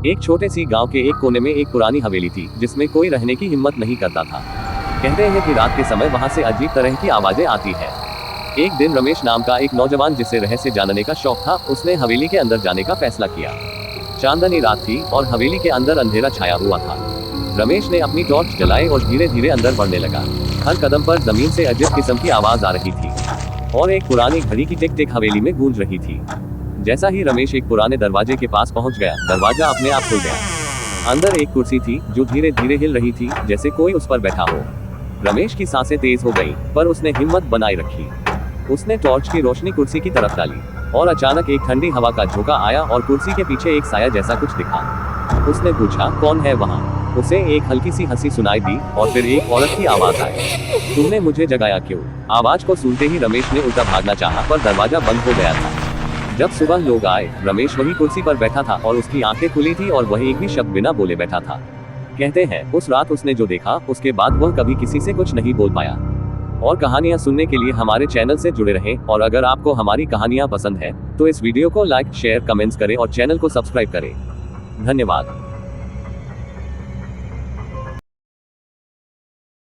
एक छोटे सी गांव के एक कोने में एक पुरानी हवेली थी जिसमें कोई रहने की हिम्मत नहीं करता था। कहते हैं कि रात के समय वहां से अजीब तरह की आवाजें आती है। एक दिन रमेश नाम का एक नौजवान जिसे रहस्य जानने का शौक था, उसने हवेली के अंदर जाने का फैसला किया। चांदनी रात थी और हवेली के अंदर अंधेरा छाया हुआ था। रमेश ने अपनी टॉर्च जलाई और धीरे धीरे अंदर बढ़ने लगा। हर कदम पर जमीन से अजीब किस्म की आवाज आ रही थी और एक पुरानी घड़ी की टिक टिक हवेली में गूंज रही थी। जैसा ही रमेश एक पुराने दरवाजे के पास पहुंच गया, दरवाजा अपने आप खुल गया। अंदर एक कुर्सी थी जो धीरे धीरे हिल रही थी, जैसे कोई उस पर बैठा हो। रमेश की सांसें तेज हो गईं, पर उसने हिम्मत बनाए रखी। उसने टॉर्च की रोशनी कुर्सी की तरफ डाली और अचानक एक ठंडी हवा का झोंका आया और कुर्सी के पीछे एक साया जैसा कुछ दिखा। उसने पूछा, कौन है वहाँ? उसे एक हल्की सी हंसी सुनाई दी और फिर एक औरत की आवाज आई, तुमने मुझे जगाया क्यों? आवाज को सुनते ही रमेश ने उल्टा भागना चाहा, पर दरवाजा बंद हो गया था। जब सुबह लोग आए, रमेश वही कुर्सी पर बैठा था और उसकी आंखें खुली थी और वह एक भी शब्द बिना बोले बैठा था। कहते हैं उस रात उसने जो देखा, उसके बाद वह कभी किसी से कुछ नहीं बोल पाया। और कहानियां सुनने के लिए हमारे चैनल से जुड़े रहें, और अगर आपको हमारी कहानियां पसंद है तो इस वीडियो को लाइक, शेयर, कमेंट्स करें और चैनल को सब्सक्राइब करें। धन्यवाद।